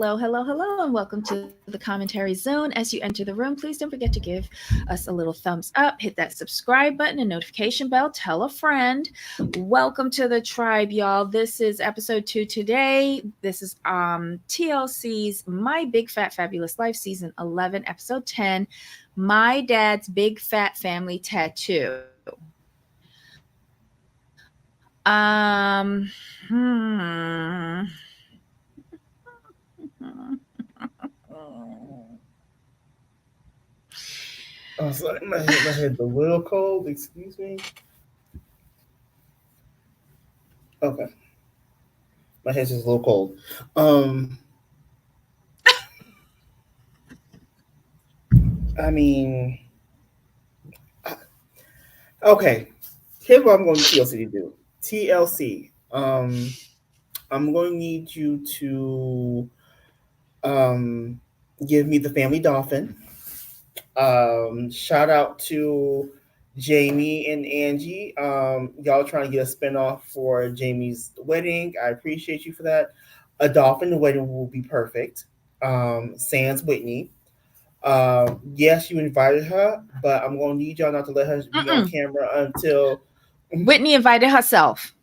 hello, and welcome to the commentary zone. As you enter the room, please don't forget to give us a little thumbs up, hit that subscribe button and notification bell, tell a friend. Welcome to the tribe, y'all. This is episode 2 today. This is TLC's My Big Fat Fabulous Life, season 11, episode 10, My Dad's Big Fat Family Tattoo. Um, hmm. Oh, sorry, my head's a little cold. Excuse me. Okay, my head's just a little cold. Um, I mean, I- okay. Here's what I'm going to TLC to do. TLC. I'm going to need you to um give me the family Dauphin. Shout out to Jamie and Angie. Y'all trying to get a spinoff for Jamie's wedding. I appreciate you for that. A Dolphin wedding will be perfect. Sans Whitney. Yes, you invited her, but I'm gonna need y'all not to let her be on Mm-mm. camera until Whitney invited herself.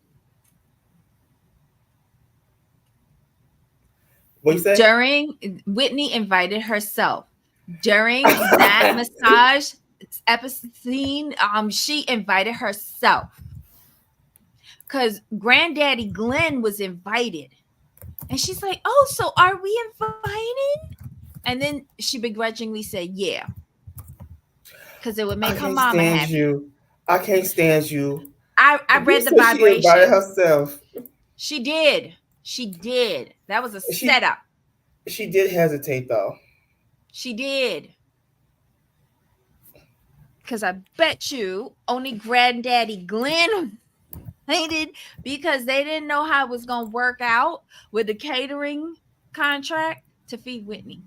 what you say? During Whitney invited herself during that massage episode scene. She invited herself because Granddaddy Glenn was invited, and she's like, "Oh, so are we invited?" And then she begrudgingly said, "Yeah," because it would I make her can't mama stand happy. you. I can't stand you. I Who read the said she invited vibrations. herself? She did. She did. That was a She setup. she did hesitate though. She did. Because I bet you only Granddaddy Glenn hated because they didn't know how it was going to work out with the catering contract to feed Whitney.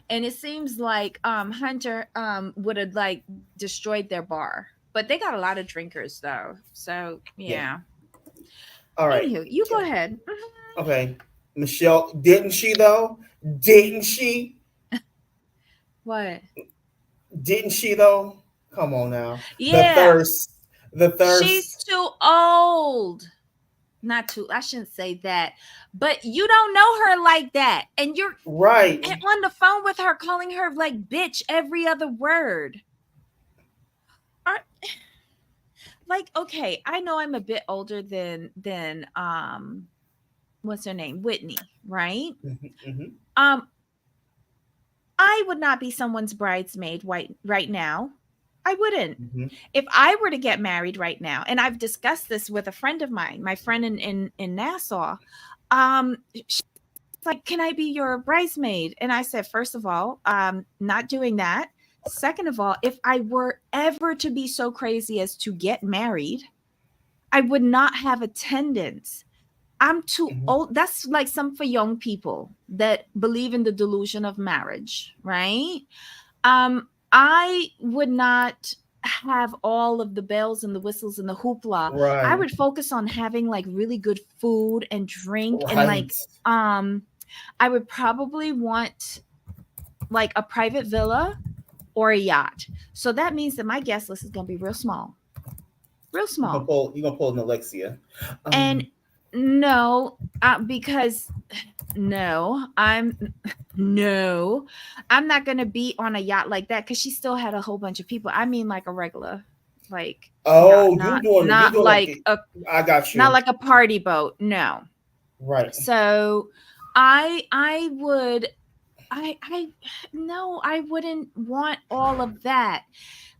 And it seems like Hunter would have like destroyed their bar. But they got a lot of drinkers though. So, Yeah. yeah. All right. Anywho, you go ahead. Okay. Michelle, didn't she though? Didn't she? What? Didn't she though? Come on now. The Yeah. thirst. The She's thirst. too old. Not too, I shouldn't say that. But you don't know her like that. And you're Right. on the phone with her calling her like bitch every other word. Are, like, okay, I know I'm a bit older than what's her name? Whitney, right? Mm-hmm. Um I would not be someone's bridesmaid right now. I wouldn't. Mm-hmm. If I were to get married right now, and I've discussed this with a friend of mine, my friend in Nassau, she's like, "Can I be your bridesmaid?" And I said, first of all, not doing that. Second of all, if I were ever to be so crazy as to get married, I would not have attendance. I'm too Mm-hmm. old. That's like some for young people that believe in the delusion of marriage, right? I would not have all of the bells and the whistles and the hoopla. I Right. would focus on having like really good food and drink and Right. like um I would probably want like a private villa or a yacht. So that means that my guest list is going to be real small. Real small. You're gonna pull an Alexia. And Um no, because no, no, I'm not gonna be on a yacht like that because she still had a whole bunch of people. I mean, like a regular, like not oh not you not doing like like a I got not you. like a party boat. No. Right. So I would I no, I wouldn't want all of that.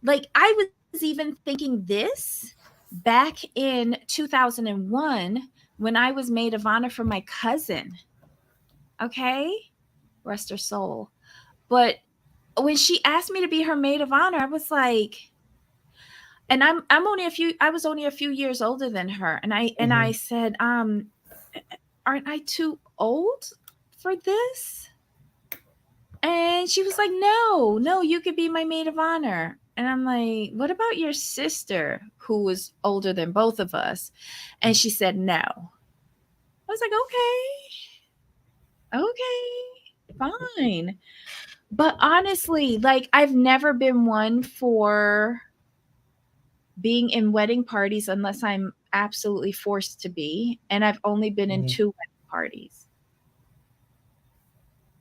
Like I was even thinking this back in 2001 when I was maid of honor for my cousin. Okay? Rest her soul. But when she asked me to be her maid of honor, I was like, and I'm only a few I was only a few years older than her. And I Mm-hmm. said, aren't I too old for this? And she was like, "No, no, you could be my maid of honor." And I'm like, "What about your sister who was older than both of us?" And she said, "No." I was like, "Okay." Okay, fine. But honestly, like I've never been one for being in wedding parties unless I'm absolutely forced to be, and I've only been in Hmm. two wedding parties.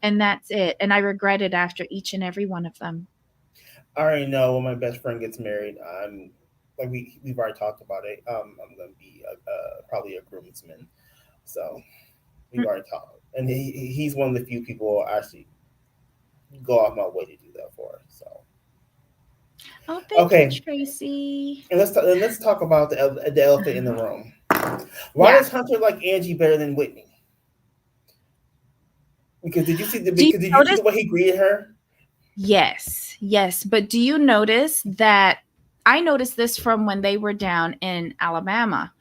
And that's it. And I regret it after each and every one of them. I already know when my best friend gets married, I'm like we've already talked about it. I'm gonna be probably a groomsman, so we've Mm. already talked, and he's one of the few people I actually go off my way to do that for. So Oh, thank you, okay, Tracy. and let's talk about the elephant in the room. Why Yeah. does Hunter like Angie better than Whitney? Do you Because did you see notice? the way he greeted her? Yes, yes. But do you notice that I noticed this from when they were down in Alabama?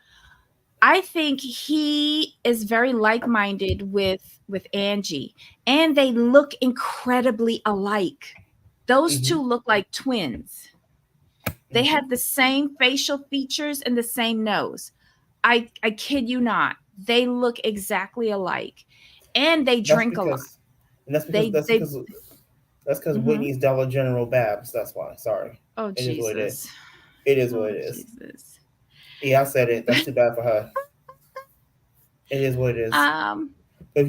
I think he is very like-minded with Angie, and they look incredibly alike. Those Hmm. two look like twins. They Hmm. have the same facial features and the same nose. I kid you not. They look exactly alike. And they That's drink a lot. because, and that's because They that's because mhm. Whitney's Dollar General Babs. That's why. Sorry, Oh it is what it is. Jesus. It is what Oh it is. Jesus. Yeah, I said it. That's too bad for her. It is what it is. Um If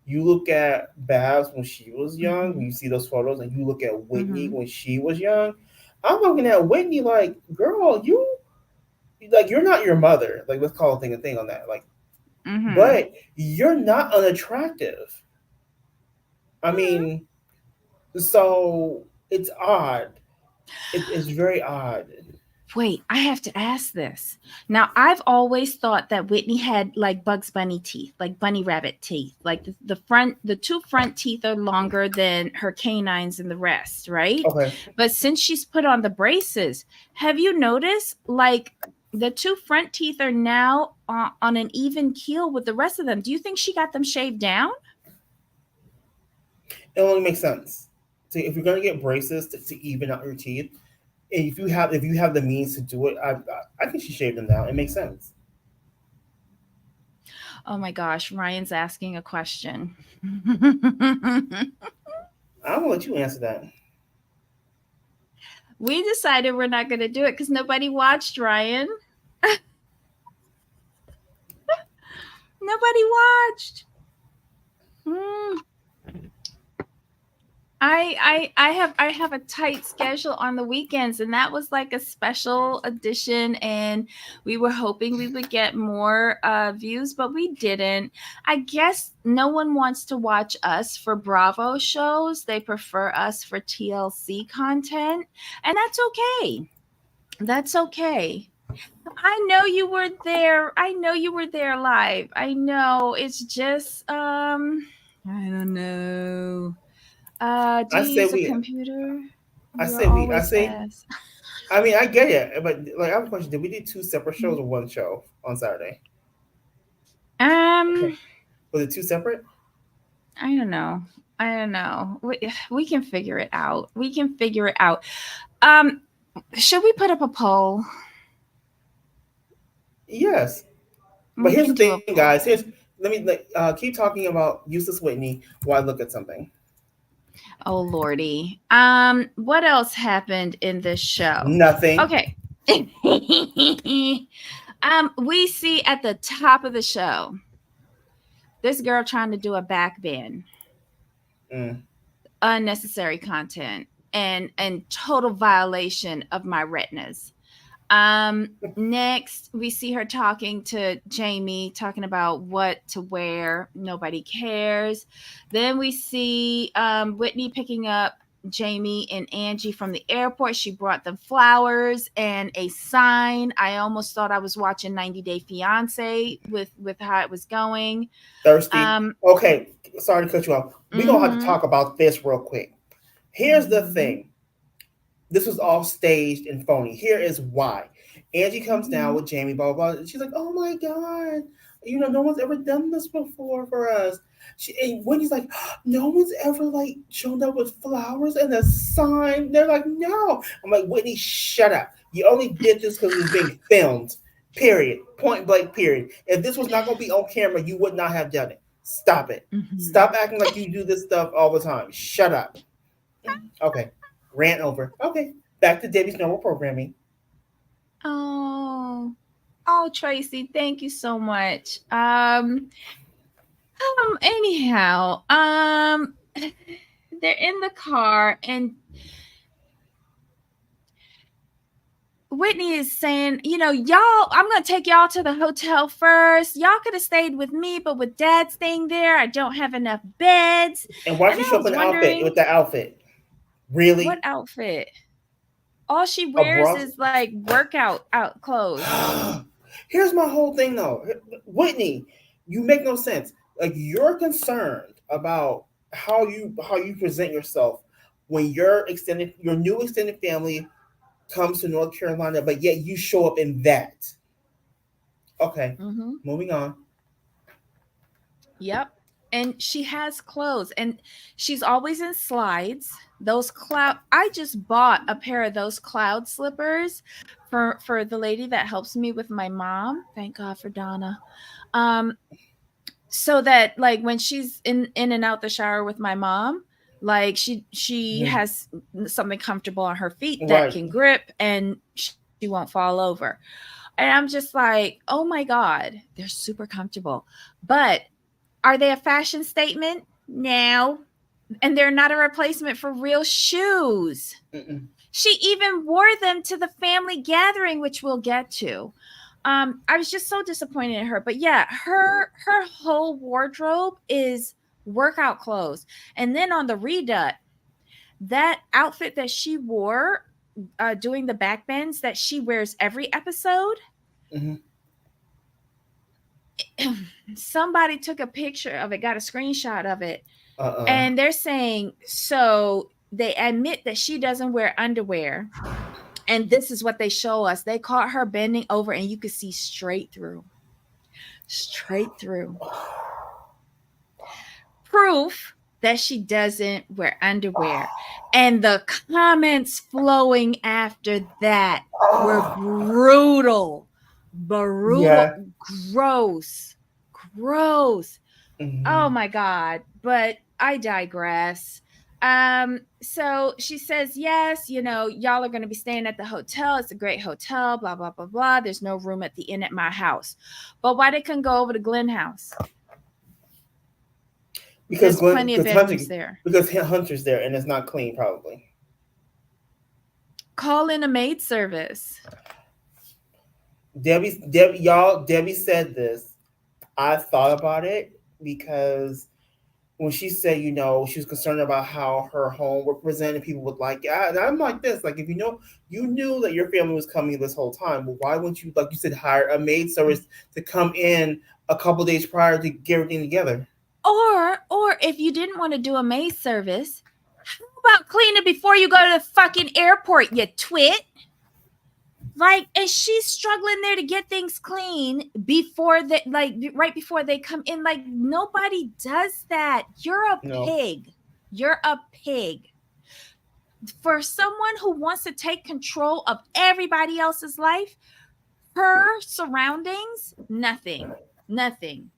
you look at Babs when she was young, when mhm. you see those photos, and you look at Whitney Mhm. when she was young, I'm looking at Whitney like, girl, you like you're not your mother. Like let's call a thing on that. Like, Mhm. but you're not unattractive. I Mhm. mean, so it's odd. It's very odd. Wait, I have to ask this. Now, I've always thought that Whitney had like Bugs Bunny teeth, like bunny rabbit teeth. Like the two front teeth are longer than her canines and the rest, right? Okay. But since she's put on the braces, have you noticed like the two front teeth are now on an even keel with the rest of them? Do you think she got them shaved down? It only makes sense. See, if you're gonna get braces to even out your teeth, if you have the means to do it, I think she shaved them down. It makes sense. Oh my gosh, Ryan's asking a question. I'm gonna let you answer that. We decided we're not going to do it because nobody watched, Ryan. Nobody watched. Mm. I have a tight schedule on the weekends, and that was like a special edition, and we were hoping we would get more views, but we didn't. I guess no one wants to watch us for Bravo shows. They prefer us for TLC content, and that's okay. That's okay. I know you were there. I know you were there live. I know. It's just I don't know. Do I you say use a we. computer? I You're say we. I always say. fast. I mean, I get it, but like I have a question. Did we do two separate shows or one show on Saturday? Um, Was it two separate? I don't know. I don't know. We can figure it out. We can figure it out. Um, should we put up a poll? Yes. But We here's can the do thing, a guys. Here's poll. let me keep talking about Useless Whitney while I look at something. Oh lordy. What else happened in this show? Nothing. Okay. We see at the top of the show this girl trying to do a back bend, Mm. unnecessary content, and total violation of my retinas. Next, we see her talking to Jamie, talking about what to wear. Nobody cares. Then we see Whitney picking up Jamie and Angie from the airport. She brought them flowers and a sign. I almost thought I was watching 90 Day Fiance with how it was going. Thirsty. Um, Okay, sorry to cut you off. We're gonna have to mm-hmm, talk about this real quick. Here's the mm-hmm, thing. This was all staged and phony. Here is why. Angie comes down mm-hmm. with Jamie, blah blah blah. She's like, "Oh my god, no one's ever done this before for us." And Wendy's like, "No one's ever like shown up with flowers and a sign." They're like, "No." I'm like, "Whitney, shut up. You only did this because it was being filmed. Period. Point blank. Period. If this was not going to be on camera, you would not have done it. Stop it. Mhm. Stop acting like you do this stuff all the time. Shut up. Okay. Rant over. Okay. Back to Debbie's normal programming. Oh. Oh, Tracy, thank you so much. Anyhow, they're in the car and Whitney is saying, y'all, I'm going to take y'all to the hotel first. Y'all could have stayed with me, but with dad staying there, I don't have enough beds. And why And she I show up was in the outfit wondering, with the outfit? what Really? outfit? All she A wears bra? is like workout out clothes. Here's my whole thing though. Whitney, you make no sense. Like you're concerned about how you present yourself when your new extended family comes to North Carolina, but yet you show up in that. Okay, Mm-hmm. moving on. Yep. And she has clothes and she's always in slides. Those cloud I just bought a pair of those cloud slippers for the lady that helps me with my mom. Thank God for Donna. Um so that like when she's in and out the shower with my mom, like she Mhm. has something comfortable on her feet that Right. can grip and she won't fall over. And I'm just like, "Oh my god, they're super comfortable." But are they a fashion statement? No. And they're not a replacement for real shoes. Mm-mm. She even wore them to the family gathering, which we'll get to. I was just so disappointed in her. But yeah, her whole wardrobe is workout clothes. And then on the redut, that outfit that she wore doing the back bends that she wears every episode, Mm-hmm. somebody took a picture of it, got a screenshot of it, Uh-uh. and they're saying so they admit that she doesn't wear underwear, and this is what they show us. They caught her bending over and you could see straight through proof that she doesn't wear underwear. And the comments flowing after that were brutal, brutal, Yeah. gross, gross. Oh Mm-hmm. my God. But I digress. So she says, yes, y'all are going to be staying at the hotel. It's a great hotel, blah, blah, blah, blah. There's no room at the inn at my house. But why they couldn't go over to Glen House? Because There's Glenn, plenty of because bedrooms there. Hunter's there and it's not clean, probably. Call in a maid service. Debbie said this. I thought about it because when she said, she was concerned about how her home would present and people would like it. And I'm like this, like if you knew that your family was coming this whole time, well, why wouldn't you, like you said, hire a maid service to come in a couple days prior to get everything together? Or if you didn't want to do a maid service, how about clean it before you go to the fucking airport, you twit? Like, and she's struggling there to get things clean before they, like, right before they come in. Like, nobody does that. You're a No, pig. You're a pig. For someone who wants to take control of everybody else's life, her surroundings, nothing, nothing.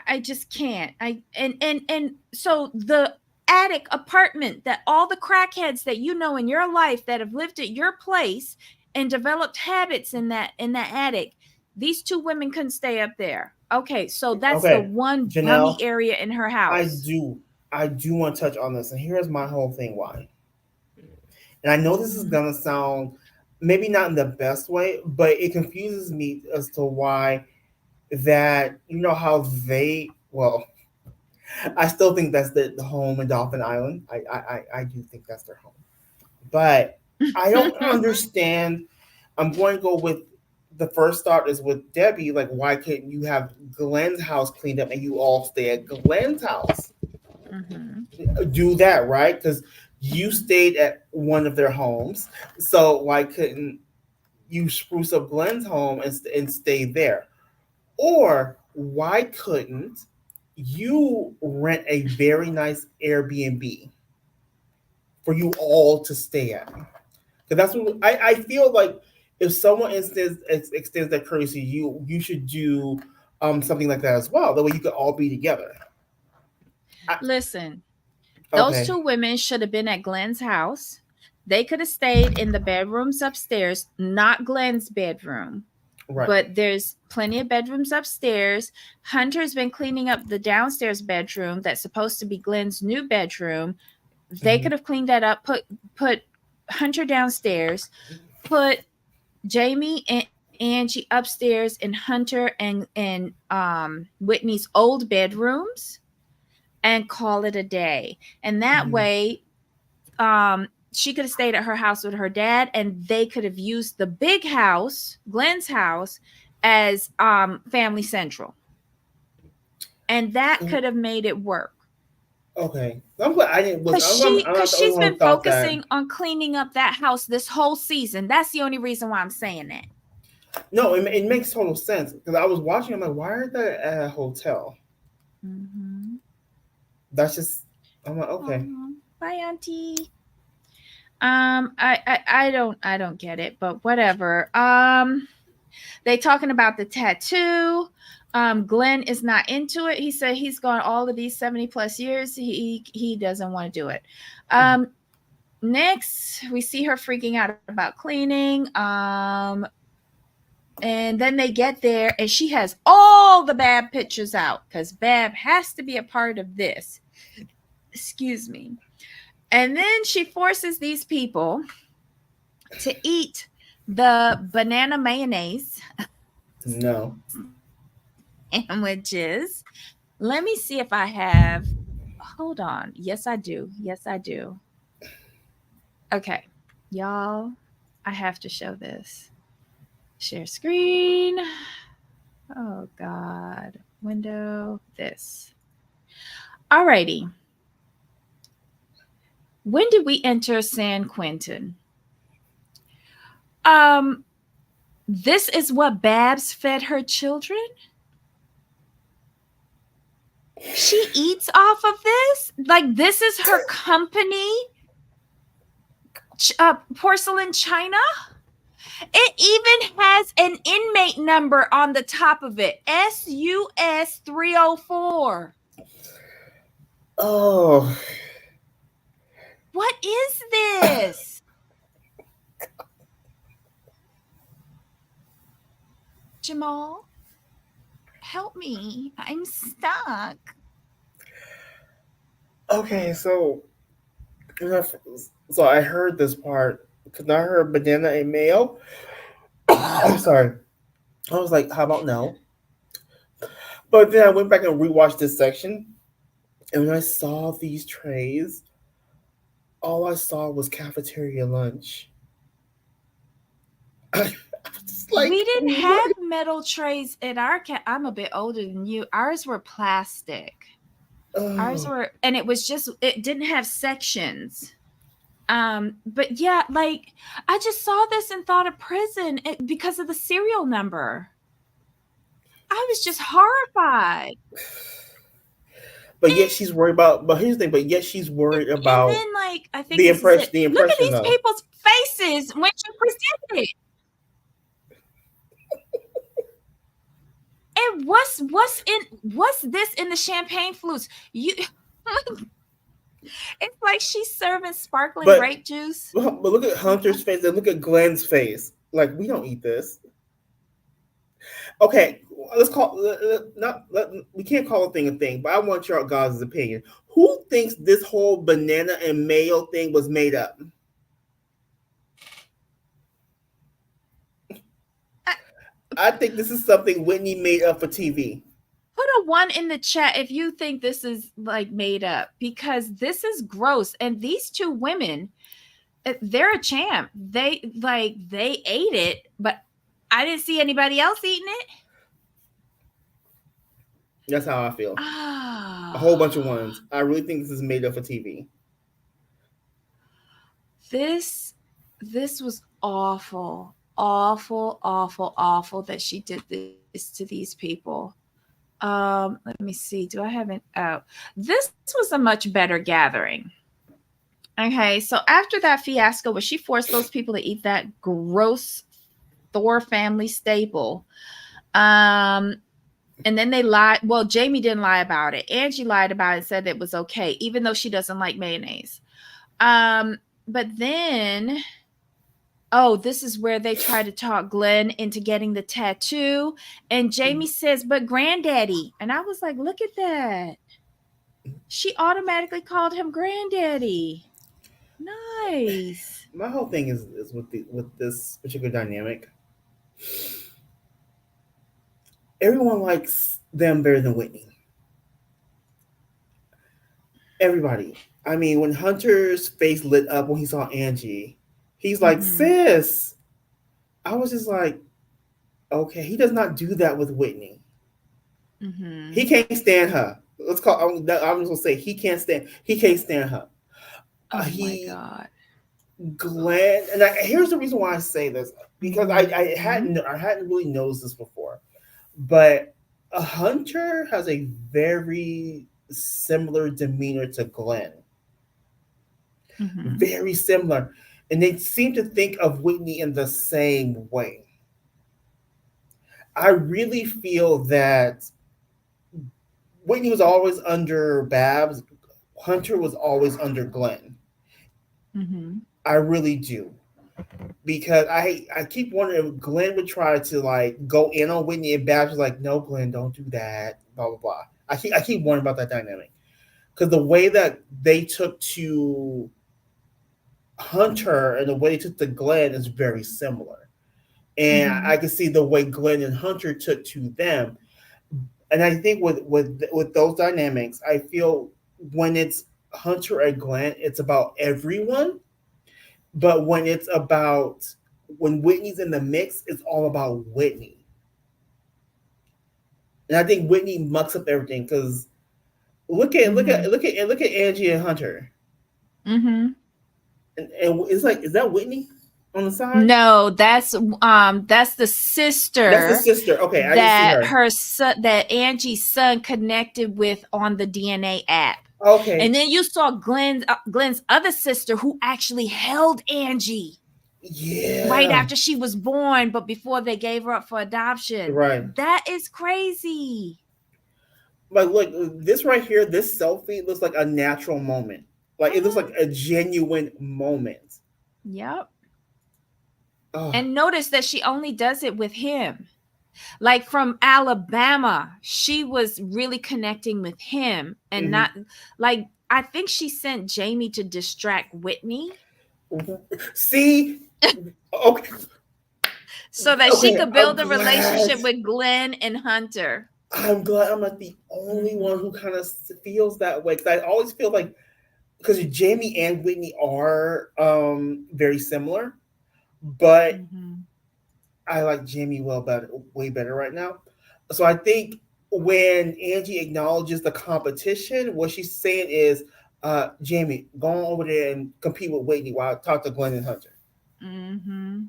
I just can't. And so the attic apartment that all the crackheads that you know in your life that have lived at your place and developed habits in that attic, these two women couldn't stay up there. Okay, so that's the okay, one bummy Janelle, area in her I house. do, I do want to touch on this, and here's my whole thing why. And I know this is Mhm. gonna sound maybe not in the best way, but it confuses me as to why that how they well I still think that's the home in Dolphin Island. I do think that's their home. But I don't understand. I'm going to go with the first thought is with Debbie, like why couldn't you have Glenn's house cleaned up and you all stay at Glenn's house? Mhm. Do that, right? Because you Mhm. stayed at one of their homes. So why couldn't you spruce up Glenn's home and stay there? Or why couldn't you rent a very nice Airbnb for you all to stay at? Because that's what I feel like if someone extends that courtesy, you should do something like that as well. That way you could all be together. I, Listen, those okay, two women should have been at Glenn's house. They could have stayed in the bedrooms upstairs, not Glenn's bedroom, right. but there's plenty of bedrooms upstairs. Hunter's been cleaning up the downstairs bedroom that's supposed to be Glenn's new bedroom. They Hmm. could have cleaned that up, put Hunter downstairs, put Jamie and Angie upstairs in Hunter and Whitney's old bedrooms, and call it a day. And that Hmm. way, she could have stayed at her house with her dad, and they could have used the big house, Glenn's house, as family central, and that could have made it work. Okay, I'm glad I didn't. Was Because I'm not the only she's one who been thought that. focusing on cleaning up that house this whole season. That's the only reason why I'm saying that. No, it makes total sense because I was watching. I'm like, why aren't they at a hotel? Mm-hmm. That's just. I'm like, okay. Oh, bye, Auntie. I don't get it, but whatever. They talking about the tattoo. Glenn is not into it. He said he's gone all of these 70 plus years. He doesn't want to do it. Um, Next, we see her freaking out about cleaning. And then they get there, and she has all the Bab pictures out because Bab has to be a part of this. Excuse me. And then she forces these people to eat the banana mayonnaise No. sandwiches. Let me see if I have. Hold on. Yes, I do. Yes, I do. Okay, y'all, I have to show this. Share screen. Oh, God. Window. This. Alrighty. When did we enter San Quentin? Um, this is what Babs fed her children. She eats off of this? Like, this is her company? Porcelain china? It even has an inmate number on the top of it. SUS 304. Oh. What is this? Jamal, help me. I'm stuck. Okay, so I heard this part because I heard banana and mayo. I'm sorry. I was like, how about no? But then I went back and rewatched this section, and when I saw these trays, all I saw was cafeteria lunch. I was just like, We didn't what? have metal trays in our I'm a bit older than you. Ours were plastic. Ours Oh. were, and it was just, it didn't have sections. But yeah, like, I just saw this and thought of prison because of the serial number. I was just horrified. But yet she's worried about. But here's the thing. But yet she's worried And about then, like, I think this is it. The Look at impression these though. people's faces when you present it. And what's this in the champagne flutes? You it's like she's serving sparkling But grape juice. but look at Hunter's face and look at Glenn's face. Like we don't eat this. Okay, let's call not we can't call a thing, but I want your guys' opinion. Who thinks this whole banana and mayo thing was made up? I, I think this is something Whitney made up for TV. Put a 1 in the chat if you think this is like made up, because this is gross. And these two women, they're a champ. They ate it, but I didn't see anybody else eating it. That's how I feel. A Ah, whole bunch of ones. I really think this is made up for TV. this was awful, awful, awful, awful that she did this to these people. Let me see. Do I have an oh? This was a much better gathering. Okay, so after that fiasco where she forced those people to eat that gross Thor family staple. Um, and then they lied. Well, Jamie didn't lie about it. Angie lied about it and said it was okay, even though she doesn't like mayonnaise. But then, oh, this is where they try to talk Glenn into getting the tattoo. And Jamie says, but granddaddy. And I was like, look at that. She automatically called him granddaddy. Nice. My whole thing is with this particular dynamic. Everyone likes them better than Whitney. Everybody. I mean, when Hunter's face lit up when he saw Angie, he's like, Mm-hmm. sis. I was just like, okay, he does not do that with Whitney. Mm-hmm. He can't stand her. Let's call. I'm just gonna say he can't stand her. Oh my He God. Glenn, and here's the reason why I say this because Mm-hmm. I hadn't really noticed this before, but a Hunter has a very similar demeanor to Glenn, Mm-hmm. very similar, and they seem to think of Whitney in the same way. I really feel that Whitney was always under Babs, Hunter was always under Glenn. Mm-hmm. I really do. Because I keep wondering if Glenn would try to like go in on Whitney and Babs was like, no, Glenn, don't do that, blah blah blah. I keep wondering about that dynamic because the way that they took to Hunter and the way they took to Glenn is very similar, and Mm-hmm. I can see the way Glenn and Hunter took to them. And I think with those dynamics, I feel when it's Hunter and Glenn, it's about everyone. But when Whitney's in the mix, it's all about Whitney. And I think Whitney mucks up everything because Mm-hmm. look at Angie and Hunter, Mm-hmm. and it's like, is that Whitney on the side? No, that's the That's the sister sister. Okay, I didn't see that her. her son, that Angie's son connected with on the DNA app. And Okay, then you saw Glenn's other sister who actually held Angie right yeah, after she was born, but before they gave her up for adoption. right. That is crazy. But look, this right here, this selfie looks like a natural moment. Like it looks Uh-huh. like a genuine moment. Yep. Oh, And notice that she only does it with him. Like from Alabama, she was really connecting with him and mhm. not like I think she sent Jamie to distract Whitney See, okay, so that she okay. could I'm build a glad. relationship with Glenn and Hunter. I'm glad I'm not the only one Mm-hmm. who kind of feels that way because I always feel like because Jamie and Whitney are very similar, but Mm-hmm. I like Jamie way better right now. So I think when Angie acknowledges the competition, what she's saying is, Jamie, go on over there and compete with Whitney while I talk to Glenn and Hunter. Mm-hmm.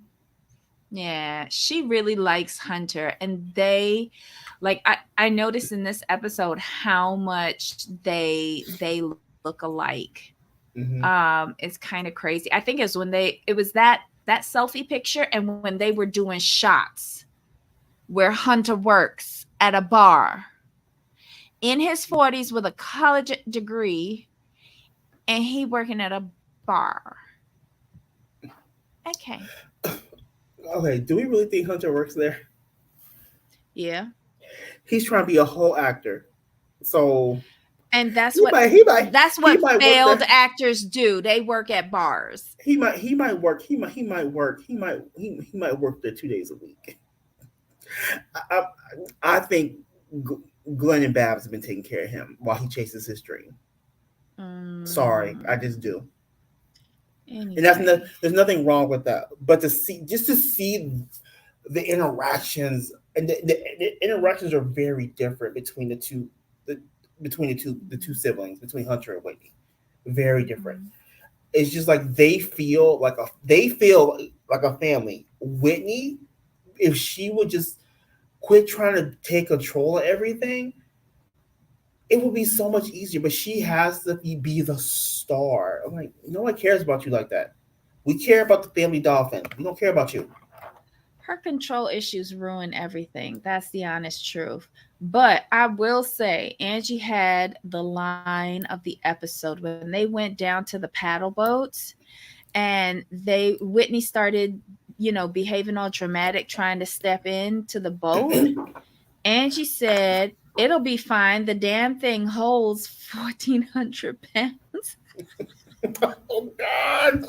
Yeah, she really likes Hunter, and they like I noticed in this episode how much they look alike. Mm-hmm. It's kind of crazy. I think it was that selfie picture and when they were doing shots where Hunter works at a bar in his 40s with a college degree and he working at a bar. Okay. Okay, do we really think Hunter works there? Yeah. He's trying to be a whole actor, so And that's he what might work failed there. actors do. They work at bars. He might work he might work he might work there 2 days a week. I I think Glenn and Babs have been taking care of him while he chases his dream. Sorry, I just Mm, do. And anyway. there's nothing wrong with that. But to see the interactions and the interactions are very different between the the two siblings between Hunter and Whitney. Very different. Mhm. It's just like they feel like a family. Whitney, if she would just quit trying to take control of everything, it would be so much easier. But she has to be the star. I'm like, no one cares about you like that. We care about the family Dauphin. We don't care about you. Her control issues ruin everything. That's the honest truth. But I will say, Angie had the line of the episode when they went down to the paddle boats and they Whitney started, behaving all dramatic, trying to step into the boat. Angie said, "It'll be fine. The damn thing holds 1,400 pounds." Oh God!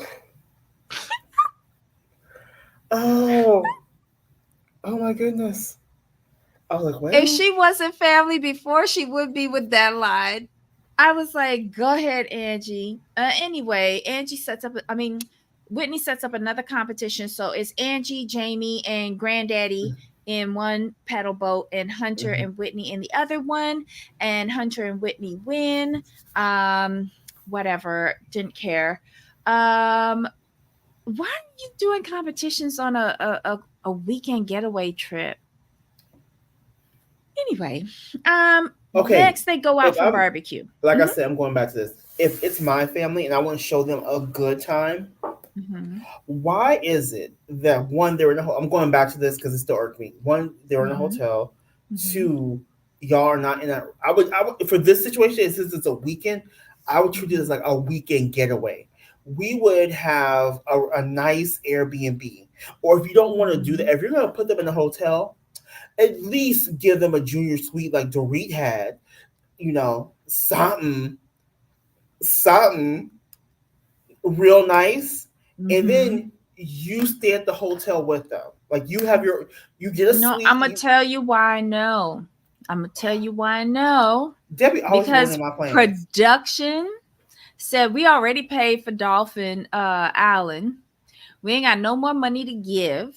Oh, oh my goodness! I was like, If well, she wasn't family before, she would be with that line. I was like, go ahead, Angie. Anyway, Whitney sets up another competition. So it's Angie, Jamie, and Granddaddy in one paddle boat, and Hunter mhm. and Whitney in the other one. And Hunter and Whitney win. Um, Whatever, didn't care. Why are you doing competitions on a weekend getaway trip? Anyway, Okay. next they go If out for I'm barbecue. like I Mhm, said, I'm going back to this. If it's my family and I want to show them a good time, mhm, why is it that one they're in a I'm going back to this because it still irks me. One, they're in a mhm, hotel. mhm, Two, y'all are not in a. I would for this situation since it's a weekend, I would treat it as mhm, like a weekend getaway. We would have a nice Airbnb, or if you don't want to do that, mhm, if you're gonna put them in a hotel, at least give them a junior suite like Dorit had. Something, something real nice, and mhm. then you stay at the hotel with them. Like you get a No, suite. I'm gonna tell you why I know. I'm gonna tell you why I know. Debbie always Because ruining my plans. production said we already paid for Dolphin Island. We ain't got no more money to give,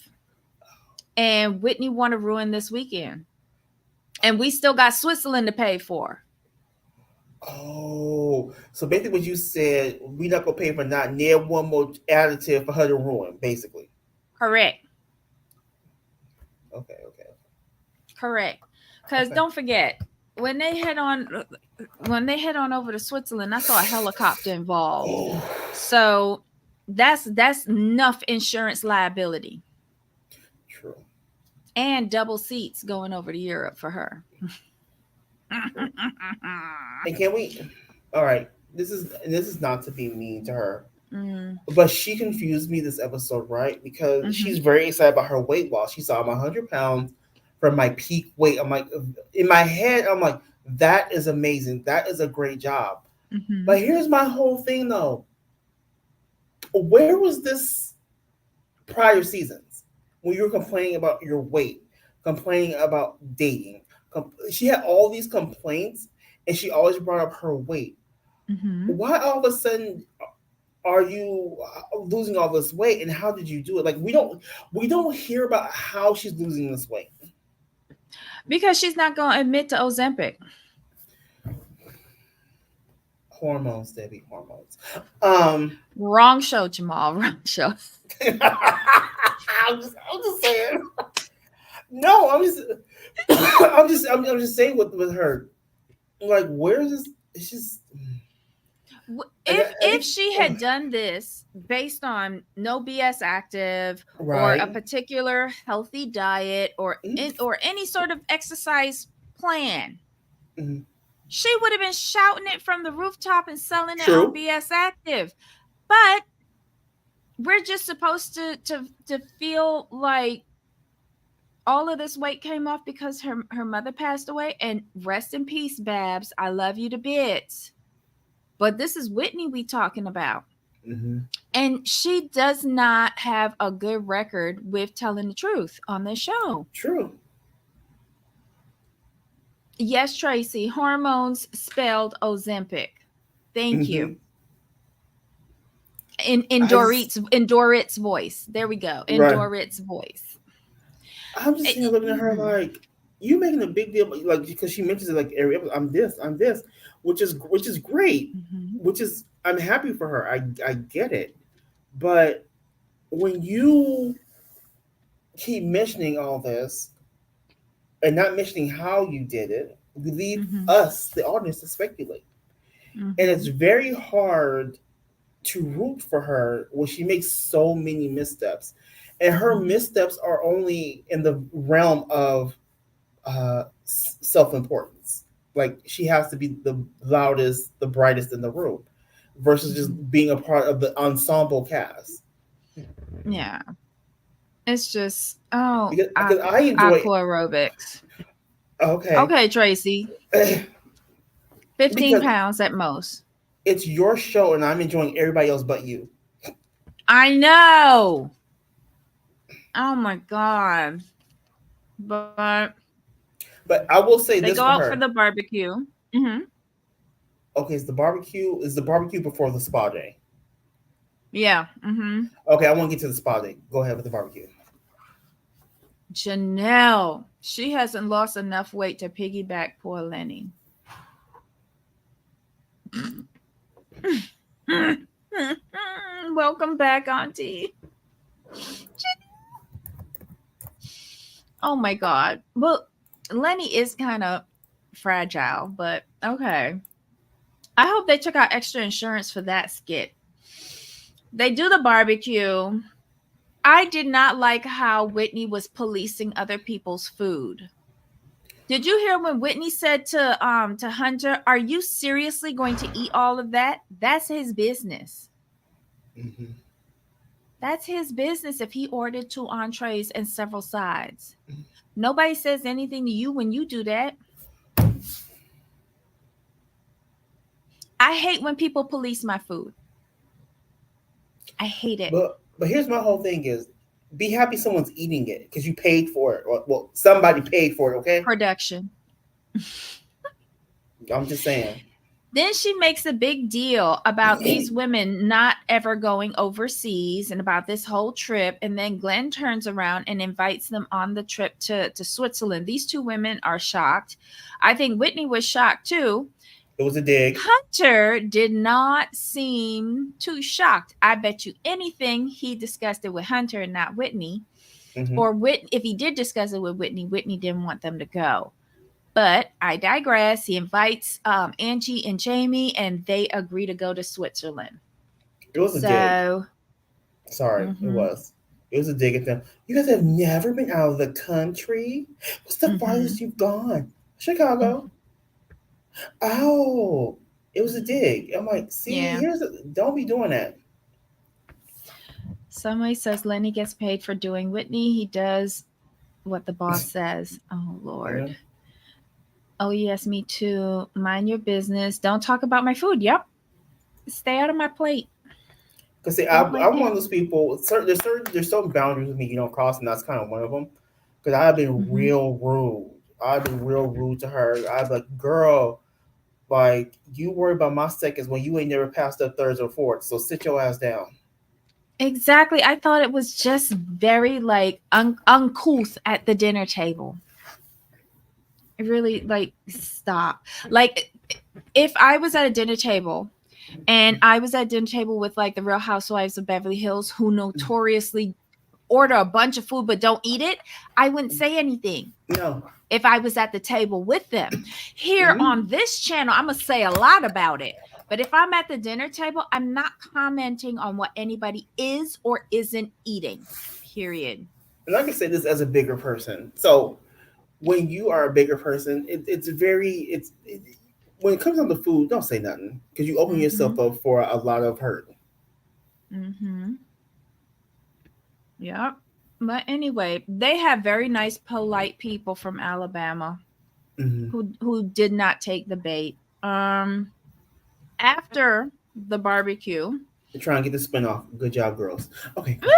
and Whitney want to ruin this weekend, and we still got Switzerland to pay for. Oh, so basically what you said, we not gonna pay for not near one more additive for her to ruin. Basically, Correct. okay, okay, Correct. Because okay. don't forget, when they head on when they head on over to Switzerland, I saw a helicopter involved. Oh, So that's enough insurance liability true, and double seats going over to Europe for her. true. And can we? All right, this is not to be mean to her, Mm, but she confused me this episode, right? Because mm-hmm, she's very excited about her weight loss. She saw I'm 100 pounds from my peak weight. I'm like, in my head, I'm like, that is amazing. That is a great job. mm-hmm, But here's my whole thing though. Where was this prior seasons when you were complaining about your weight, complaining about dating? She had all these complaints, and she always brought up her weight. mm-hmm. Why all of a sudden are you losing all this weight, and how did you do it? Like we don't hear about how she's losing this weight. Because she's not going to admit to Ozempic. Hormones, Debbie, hormones. um Wrong show, Jamal. Wrong show. I'm just saying. No, I'm just saying with her. Like, where is this? It's just, and If I if think, she had done this based on no BS active or a right. particular healthy diet Mhm, or any sort of exercise plan, mhm. she would have been shouting it from the rooftop and selling it on True. BS active. But we're just supposed to feel like all of this weight came off because her mother passed away, and rest in peace, Babs. I love you to bits. But this is Whitney we talking about. Hmm. And she does not have a good record with telling the truth on this show. True. Yes, Tracy, hormones spelled Ozempic. Thank you. Hmm. In I just Dorit's voice. There we go. In right. Dorit's voice. I'm just here looking at her like you making a big deal, like because she mentions it like every episode. I'm this, which is great, Mhm. which is I'm happy for her. I get it, but when you keep mentioning all this and not mentioning how you did it, we leave Mhm. us, the audience, to speculate, and it's Mhm. very hard to root for her when she makes so many missteps. and her Mhm. missteps are only in the realm of self importance. Like she has to be the loudest, the brightest in the room, versus just Mhm. being a part of the ensemble cast. Yeah. It's just, oh, Because I enjoy. aqua aerobics. Okay, Okay, Tracy. 15 because pounds at most. it's your show and I'm enjoying everybody else but you. I know. Oh my God. But But I will they say go this out for for the her. barbecue. Hmm. Okay, is the barbecue before the spa day? Yeah. Hmm. Okay, I want to get to the spa day. Go ahead with the barbecue. Janelle. She hasn't lost enough weight to piggyback poor Lenny. Welcome back, Auntie. Oh my God. Well, Lenny is kind of fragile, but okay. I hope they took out extra insurance for that skit. They do the barbecue. I did not like how Whitney was policing other people's food. Did you hear when Whitney said to Hunter, "Are you seriously going to eat all of that? That's his business. Hmm. That's his business if he ordered two entrees and several sides. Nobody says anything to you when you do that. I hate when people police my food. I hate it. But here's my whole thing is, be happy someone's eating it because you paid for it. Well, somebody paid for it. Okay, Production. I'm just saying. Then she makes a big deal about these women not ever going overseas and about this whole trip. And then Glenn turns around and invites them on the trip to Switzerland. These two women are shocked. I think Whitney was shocked too. It was a dig. Hunter did not seem too shocked. I bet you anything he discussed it with Hunter and not Whitney. Hmm. Or if he did discuss it with Whitney, Whitney didn't want them to go. But I digress. He invites Angie and Jamie, and they agree to go to Switzerland. It was a dig. So, Sorry, it mm-hmm, was. It was a dig at them. You guys have never been out of the country. What's the mm-hmm, farthest you've gone? Chicago. mm-hmm. Oh, it was a dig. I'm like, see, Yeah. don't be doing that. Somebody says Lenny gets paid for doing Whitney. He does what the boss says. Oh, Lord. You Oh, yes, me too. Mind your business. Don't talk about my food. Yep. Stay out of my plate. Because see, Don't I'm like one it. of those people. There's certain boundaries with me you don't cross, and that's kind of one of them. Because I've been Mm-hmm. real rude. I've been real rude to her. I've like, girl, like you worry about my seconds when you ain't never passed up thirds or fourths. So sit your ass down. Exactly. I thought it was just very like uncouth at the dinner table. Really, like, stop. Like, if I was at a dinner table and I was at dinner table with like the Real Housewives of Beverly Hills who notoriously order a bunch of food but don't eat it, I wouldn't say anything No. if I was at the table with them. Here Hmm. on this channel, I'm gonna say a lot about it. But if I'm at the dinner table, I'm not commenting on what anybody is or isn't eating. Period. And I can say this as a bigger person. So when you are a bigger person, it's very when it comes down to food, don't say nothing because you open Mm-hmm. yourself up for a lot of hurt. Mm-hmm. Yep. But anyway, they have very nice, polite people from Alabama Hmm. who did not take the bait. Um, After the barbecue, Try and get the spin off. Good job, girls. Okay, go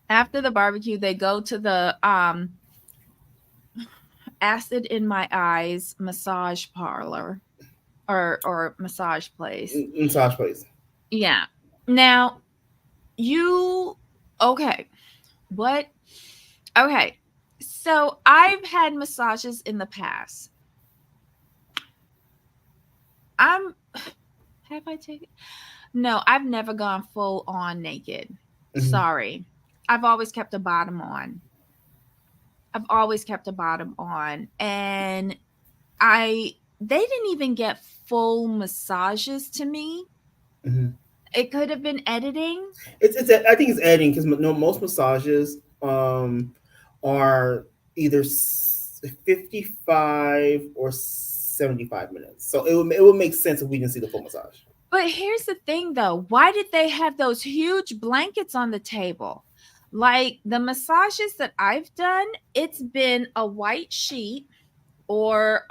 they go to the acid in my eyes massage parlor or massage place. ahead. Massage, please. Yeah. Now, you okay. What? Okay. So, I've had massages in the past. I'm have I taken No, I've never gone full on naked. Hmm. Sorry. I've always kept a bottom on. I've always kept a bottom on. And I they didn't even get full massages to me. Hmm. It could have been editing. I think it's editing because no, most massages are either 55 or 75 minutes. So it would make sense if we didn't see the full massage. But here's the thing though, why did they have those huge blankets on the table? Like the massages that I've done, it's been a white sheet or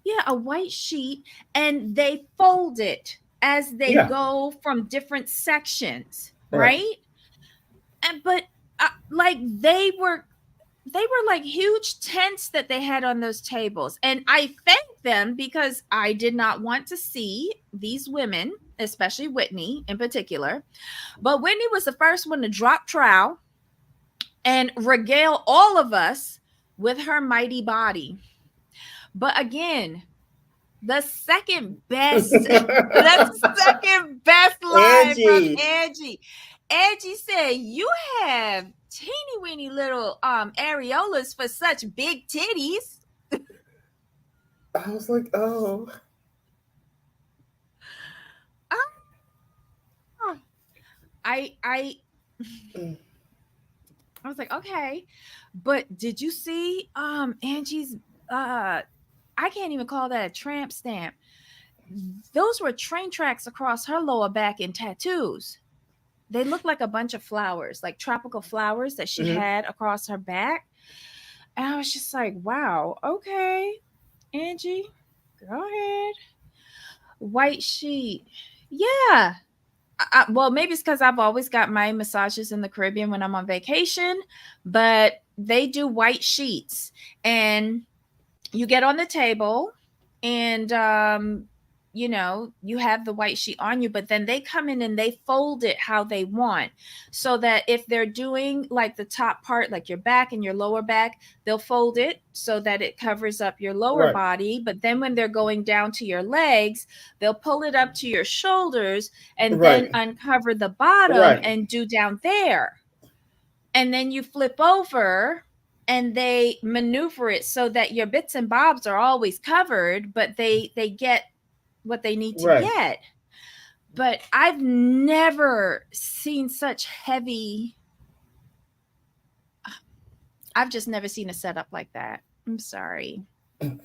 yeah, a white sheet, and they fold it as they Yeah, go from different sections, right. right? And but like they were like huge tents that they had on those tables. And I thanked them because I did not want to see these women, especially Whitney in particular. But Whitney was the first one to drop trowel and regale all of us with her mighty body. But again, the second best, the second best line from Angie, Angie. Angie said, "You have teeny weeny little areolas for such big titties." I was like, oh, Ah, I mm, I was like, okay. But did you see Angie's I can't even call that a tramp stamp. Those were train tracks across her lower back and tattoos. They looked like a bunch of flowers, like tropical flowers that she mhm. had across her back. And I was just like, wow, okay, Angie, go ahead. White sheet. Yeah. Well, maybe it's because I've always got my massages in the Caribbean when I'm on vacation, but they do white sheets. And you get on the table and you have the white sheet on you, but then they come in and they fold it how they want, so that if they're doing like the top part, like your back and your lower back, they'll fold it so that it covers up your lower Right, body. But then when they're going down to your legs, they'll pull it up to your shoulders and then right, uncover the bottom right, and do down there. And then you flip over and they maneuver it so that your bits and bobs are always covered, but they get what they need to right. get. But I've never seen such heavy, I've just never seen a setup like that. I'm sorry. I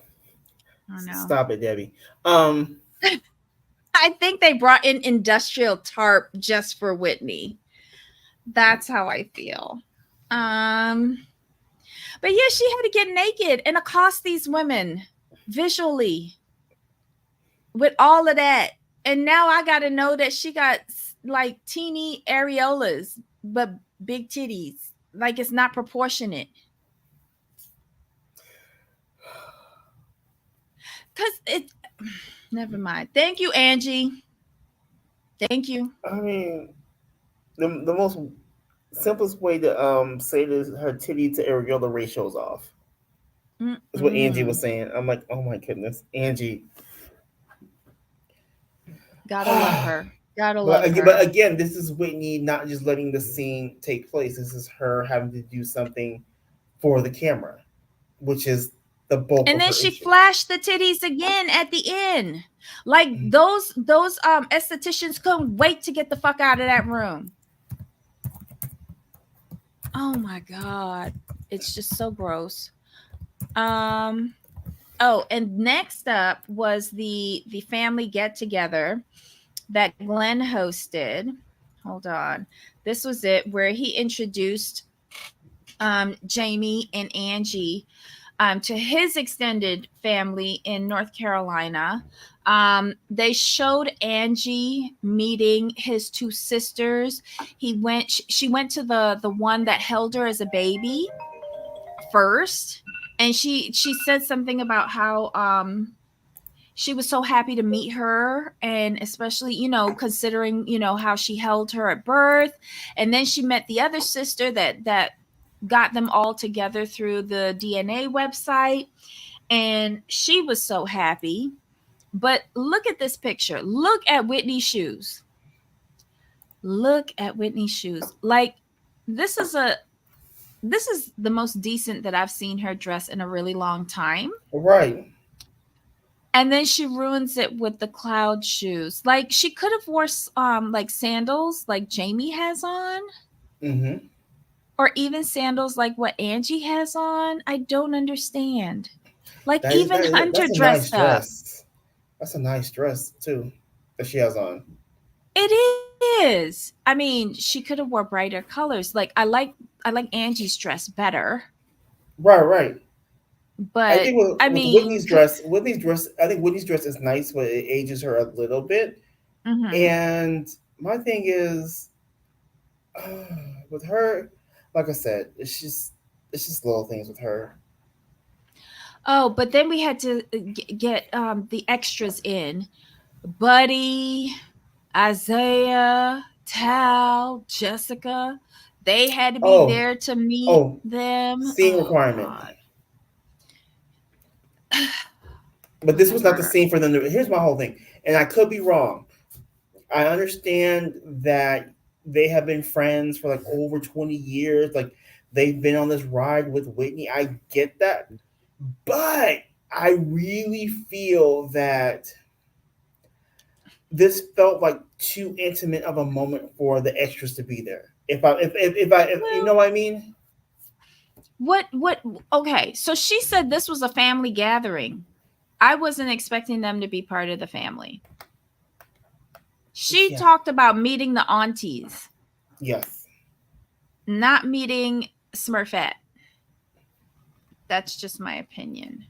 don't know. Stop it, Debbie. Um, I think they brought in industrial tarp just for Whitney. That's how I feel. Um but yeah, she had to get naked and accost these women visually with all of that. And now I got to know that she got like teeny areolas, but big titties. Like it's not proportionate. Cause it. Never mind. Thank you, Angie. Thank you. I mean, the most simplest way to say this, her titty to areola ratio's off. Is what Angie was Mm-mm. saying. I'm like, oh my goodness, Angie. Gotta love her. Gotta But love again, but her. again, this is Whitney not just letting the scene take place. This is her having to do something for the camera, which is the bulk And of then her she issue. flashed the titties again at the end. Like those estheticians couldn't wait to get the fuck out of that room. Oh my god. It's just so gross. Um Oh, and next up was the family get together that Glenn hosted. Hold on. This was it where he introduced Jamie and Angie to his extended family in North Carolina. They showed Angie meeting his two sisters. She went to the one that held her as a baby first, and she said something about how she was so happy to meet her, and especially considering how she held her at birth. And then she met the other sister that got them all together through the DNA website, and she was so happy. But look at this picture. Look at Whitney's shoes. Look at Whitney's shoes. Like this is a this is the most decent that I've seen her dress in a really long time. Right. And then she ruins it with the cloud shoes. Like she could have wore like sandals like Jamie has on, Mm-hmm. or even sandals like what Angie has on. I don't understand. Like even Hunter That's a nice dressed up. dress. That's a nice dress too that she has on. It is. I mean, she could have wore brighter colors. Like I like Angie's dress better, Right, right. I but think I with mean, Whitney's dress, I think Whitney's dress is nice, but it ages her a little bit. mhm. And my thing is, with her, like I said, it's just little things with her. Oh, but then we had to get the extras in. Buddy, Isaiah, Tal, Jessica. They had to be Oh, there to meet oh, them. scene Oh requirement. God. But this was not the Whatever. scene for them. Here's my whole thing, and I could be wrong. I understand that they have been friends for like over 20 years. Like they've been on this ride with Whitney. I get that. But I really feel that this felt like too intimate of a moment for the extras to be there. If you Well, know what I mean? what okay, so she said this was a family gathering. I wasn't expecting them to be part of the family. She Yeah. talked about meeting the aunties, Yes. not meeting Smurfette. That's just my opinion.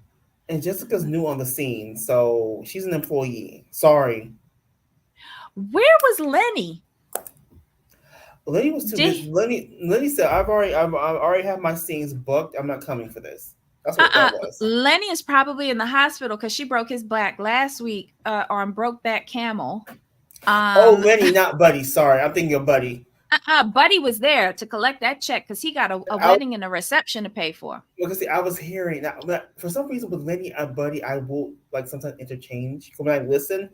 And Jessica's new on the scene, so she's an employee. Sorry. Where was Lenny? Lenny was too busy. Did Lenny said, I already have my scenes booked. I'm not coming for this. That's what that was. Lenny is probably in the hospital because she broke his back last week on Brokeback Camel. Oh, Um, Lenny, not Buddy. Sorry, I'm thinking of Buddy. Buddy was there to collect that check because he got a I wedding and a reception to pay for. because see, I was hearing now, but for some reason with Lenny and Buddy, I will like sometimes interchange when I listen.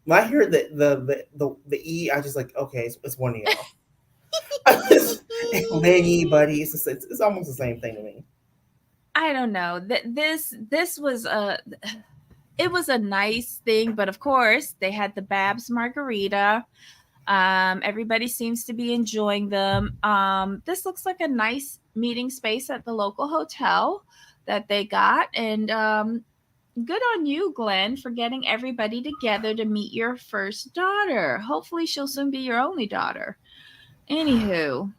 When I hear the E, I just like okay, it's one of y'all. Lenny, Buddy, it's almost the same thing to me. I don't know. This was a it was a nice thing, but of course they had the Babs margarita. Everybody seems to be enjoying them. This looks like a nice meeting space at the local hotel that they got, and good on you, Glenn, for getting everybody together to meet your first daughter. Hopefully, she'll soon be your only daughter. Anywho,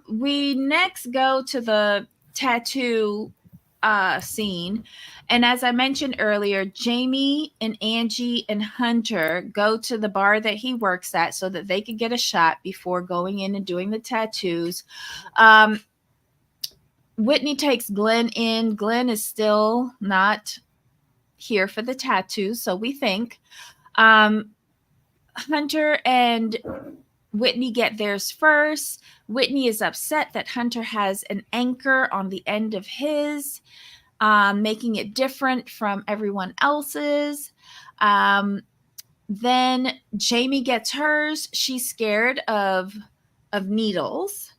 we next go to the tattoo scene. And as I mentioned earlier, Jamie and Angie and Hunter go to the bar that he works at so that they could get a shot before going in and doing the tattoos. Um, Whitney takes Glenn in. Glenn is still not here for the tattoos, so we think. Um, Hunter and Whitney get theirs first. Whitney is upset that Hunter has an anchor on the end of his, making it different from everyone else's. Um, then Jamie gets hers. She's scared of needles,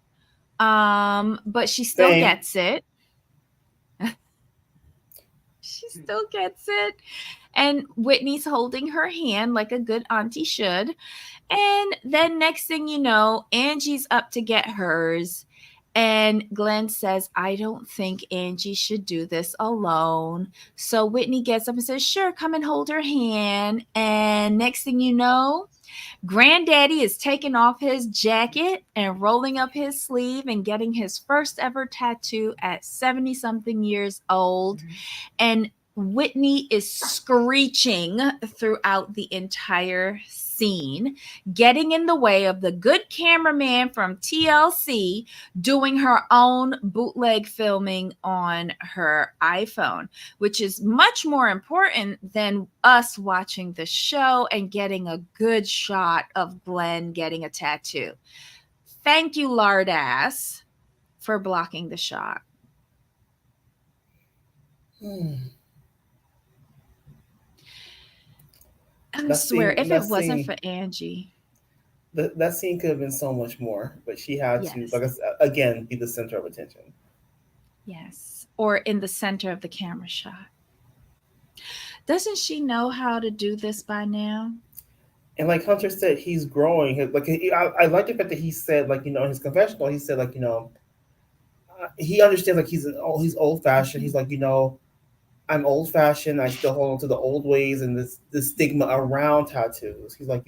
but she still Same. gets it. She still gets it. And Whitney's holding her hand like a good auntie should. And then next thing you know, Angie's up to get hers. And Glenn says, I don't think Angie should do this alone. So Whitney gets up and says, sure, come and hold her hand. And next thing you know, Granddaddy is taking off his jacket and rolling up his sleeve and getting his first ever tattoo at 70 something years old. And Whitney is screeching throughout the entire scene, getting in the way of the good cameraman from TLC doing her own bootleg filming on her iPhone, which is much more important than us watching the show and getting a good shot of Glenn getting a tattoo. Thank you, Lardass, for blocking the shot. Hmm. I swear, if it That wasn't scene for Angie, that scene could have been so much more, but she had to yes, like again be the center of attention. yes, or in the center of the camera shot. Doesn't she know how to do this by now? And like Hunter said, he's growing. I like the fact that he said, like, in his confessional, he said, like, he understands, like, he's old fashioned. He's like, I'm old fashioned. I still hold on to the old ways and this stigma around tattoos. He's like,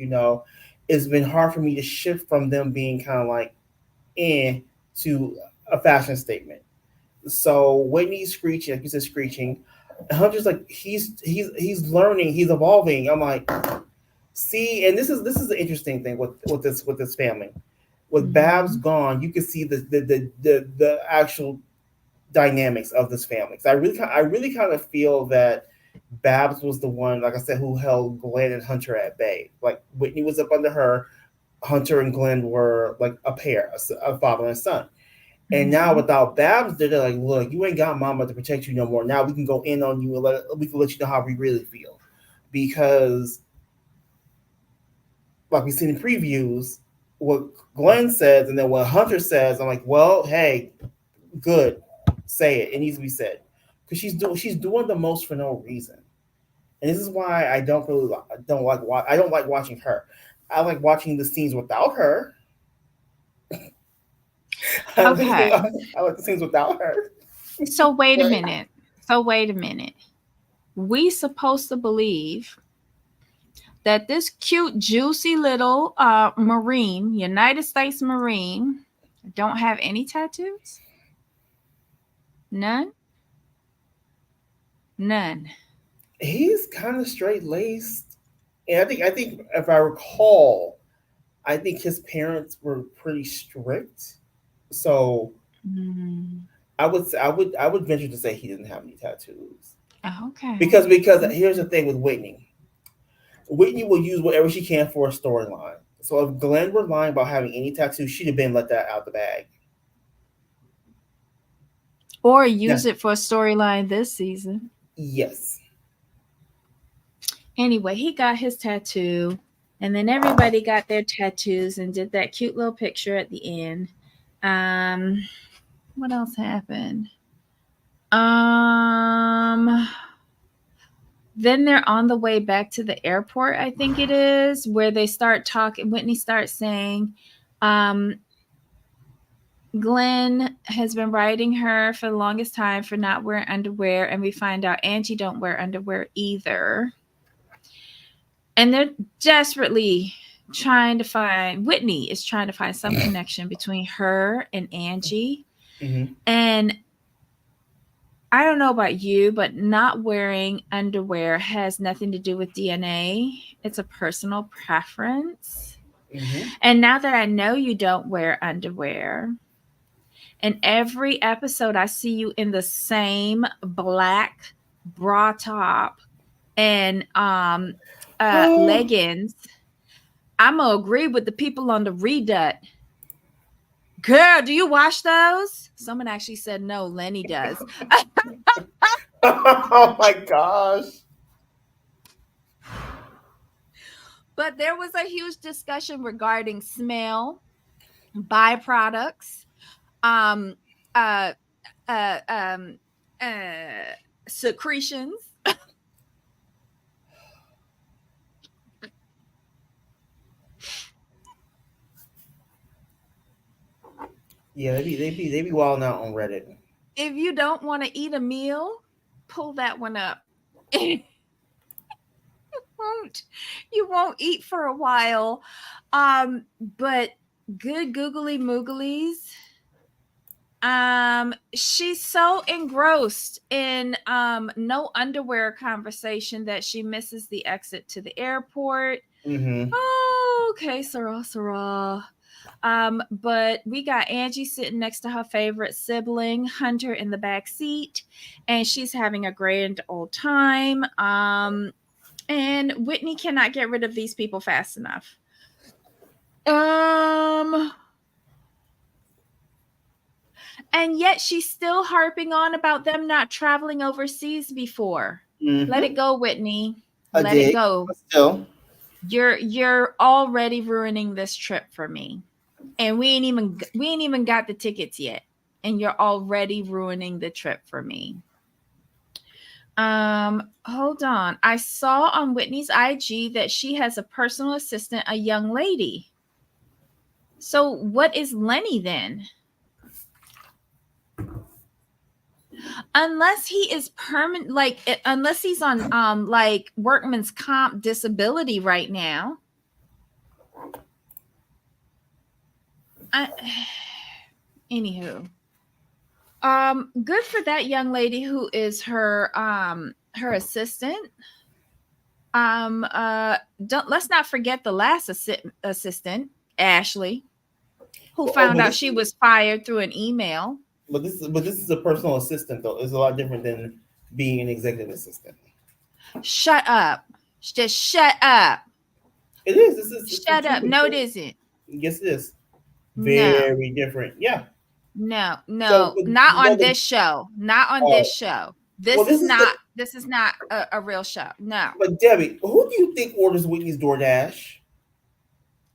it's been hard for me to shift from them being kind of like to a fashion statement. So Whitney's screeching, like you said, screeching. And Hunter's like, he's learning, he's evolving. I'm like, see, and this is the interesting thing with this family. With Babs Mhm. gone, you can see the actual dynamics of this family. 'Cause I really kind of feel that Babs was the one, like I said, who held Glenn and Hunter at bay. Like Whitney was up under her. Hunter and Glenn were like a pair, a father and son. And now Mhm. without Babs, they're like, look, you ain't got mama to protect you no more. Now we can go in on you and we can let you know how we really feel. Because like we've seen in previews, what Glenn says and then what Hunter says, I'm like, well, hey, good. Say it. It needs to be said. Because she's doing the most for no reason. And this is why I don't like watching her. I like watching the scenes without her. I like Okay. I like the scenes without her. So wait a Right? minute. So wait a minute. We supposed to believe that this cute, juicy little Marine, United States Marine, don't have any tattoos? None? None. He's kind of straight laced, and I think if I recall, I think his parents were pretty strict. So Mm, I would venture to say he didn't have any tattoos okay. because here's the Okay. thing with Whitney. Whitney will use whatever she can for a storyline. So if Glenn were lying about having any tattoos, she'd have been let that out the bag. Or Yeah. use it for a storyline this season. Yes. Anyway, he got his tattoo, and then everybody got their tattoos and did that cute little picture at the end. Um, what else happened? Um, then they're on the way back to the airport, I think it is, where they start talking. Whitney starts saying, um, Glenn has been writing her for the longest time for not wearing underwear, and we find out Angie don't wear underwear either. And they're desperately trying to find Whitney is trying to find some connection between her and Angie. Hmm. And I don't know about you, but not wearing underwear has nothing to do with DNA. It's a personal preference. Hmm. And now that I know you don't wear underwear, in every episode I see you in the same black bra top and Oh, leggings, I'm gonna agree with the people on the Redut. Girl, do you watch those? Someone actually said no, Lenny does. oh my gosh. But there was a huge discussion regarding smell, byproducts, um, uh, uh, um, secretions. Yeah, they be wilding out on Reddit. If you don't want to eat a meal, pull that one up. won't you won't eat for a while. Um, but good googly mooglies. She's so engrossed in no underwear conversation that she misses the exit to the airport. Hmm. Oh, okay, Sarah, Sarah. But we got Angie sitting next to her favorite sibling, Hunter, in the back seat, and she's having a grand old time. And Whitney cannot get rid of these people fast enough. Um, and yet she's still harping on about them not traveling overseas before. Let it Hmm. go, Whitney. I Let it did, go. but still. You're already ruining this trip for me. And we ain't even got the tickets yet. And you're already ruining the trip for me. Hold on. I saw on Whitney's IG that she has a personal assistant, a young lady. So what is Lenny then? Unless he is permanent, like unless he's on like workman's comp disability right now. I, anywho, good for that young lady who is her assistant. Don't let's not forget the last assistant, Ashley, who Oh, found out she was fired through an email. but this is a personal assistant though. It's a lot different than being an executive assistant. Shut up. Just shut up. It is. This is it's Shut two up. No, it different. isn't. Yes, it is. No. Very different. Yeah. No, So, no, not on well, this show. Not on uh, this show. well, this is the. This is not a real show. No. But Debbie, who do you think orders Whitney's DoorDash?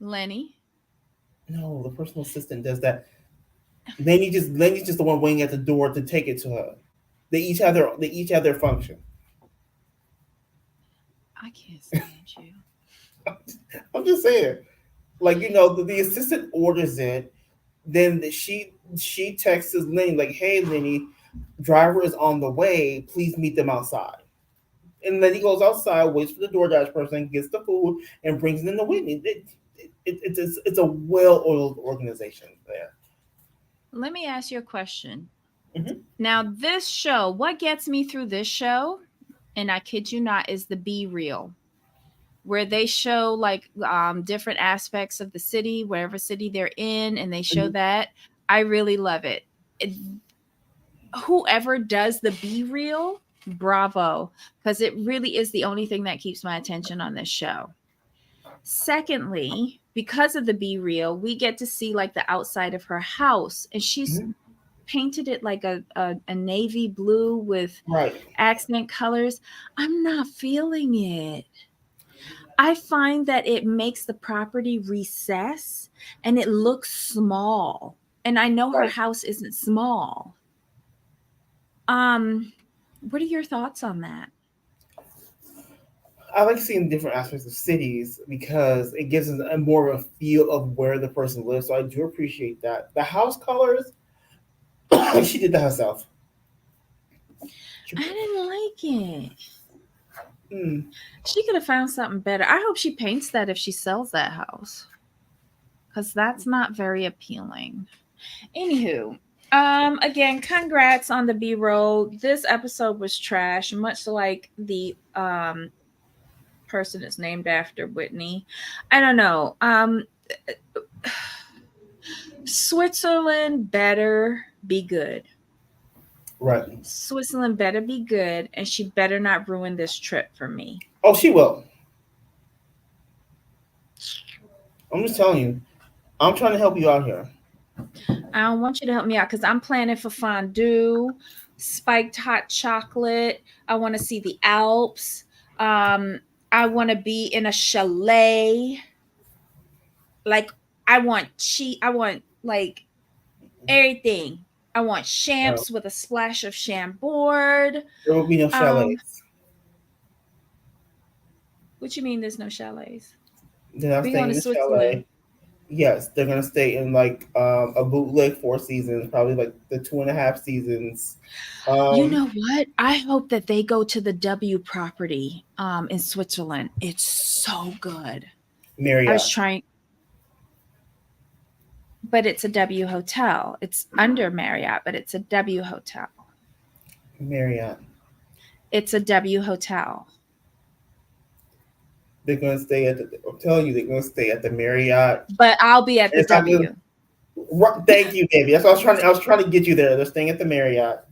Lenny. No, the personal assistant does that. Lenny's just the one waiting at the door to take it to her. They each have their function. I can't stand you. I'm just saying, like the assistant orders it, then she texts Lenny like, "Hey Lenny, driver is on the way. Please meet them outside." And then he goes outside, waits for the DoorDash person, gets the food, and brings it in to Whitney. It's a well-oiled organization there. Let me ask you a question. Hmm. Now, this show, what gets me through this show, and I kid you not, is the Be Real, where they show like different aspects of the city, wherever city they're in, and they show that. I really love it. it Whoever does the Be Real, bravo, because it really is the only thing that keeps my attention on this show. Secondly, because of the Be Real, we get to see like the outside of her house, and she's Hmm. painted it like a navy blue with Right. accent colors. I'm not feeling it. I find that it makes the property recess and it looks small. And I know her Right. house isn't small. Um, what are your thoughts on that? I like seeing different aspects of cities because it gives us a more of a feel of where the person lives. So I do appreciate that. The house colors, she did that herself. I didn't like it. Mm, She could have found something better. I hope she paints that if she sells that house, because that's not very appealing. Anywho, again, congrats on the B-roll. This episode was trash, much like the person is named after Whitney. I don't know. Switzerland better be good. right. Switzerland better be good, and she better not ruin this trip for me. Oh, she will. I'm just telling you. I'm trying to help you out here. I don't want you to help me out because I'm planning for fondue, spiked hot chocolate. I want to see the Alps. Um, I want to be in a chalet. Like I want like everything. I want No, champs with a splash of chambord. there will be no Um, chalets. what you mean there's no chalets? They're not We staying going in to the Switzerland. chalet. Yes, they're gonna stay in like a bootleg 4 seasons, probably like the 2.5 seasons. You Um, know what? I hope that they go to the W property in Switzerland. It's so good. I was Marriott. trying, but it's a W hotel. It's under Marriott, but it's a W hotel. Marriott. It's a W hotel. They're gonna stay at the. I'm telling you, they're gonna stay at the Marriott. But I'll be at And the it's not gonna. W. Thank you, Davey. That's what I was trying. I was trying to get you there. They're staying at the Marriott,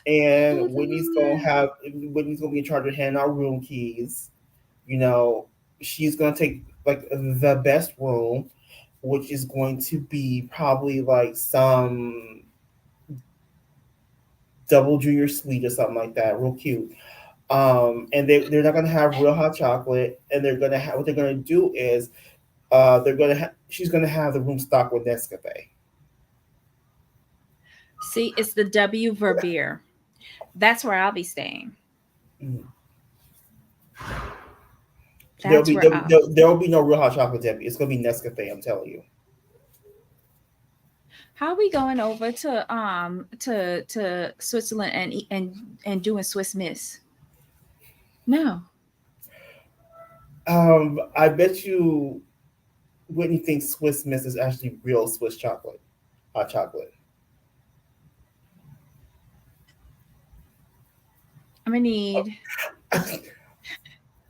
and Whitney's gonna be in charge of handing out room keys. You know, she's gonna take like the best room, which is going to be probably like some double junior suite or something like that, real cute. And they're not gonna have real hot chocolate, and they're gonna have what they're gonna do is she's gonna have the room stocked with Nescafe. See, it's the W Verbier. That's where I'll be staying. Mm. There'll That's be where there, I'll there, be. there'll be no real hot chocolate dip. It's gonna be Nescafe. I'm telling you. How are we going over to Switzerland and doing Swiss Miss? No. I bet you Whitney thinks Swiss Miss is actually real Swiss chocolate, hot chocolate. I'm gonna need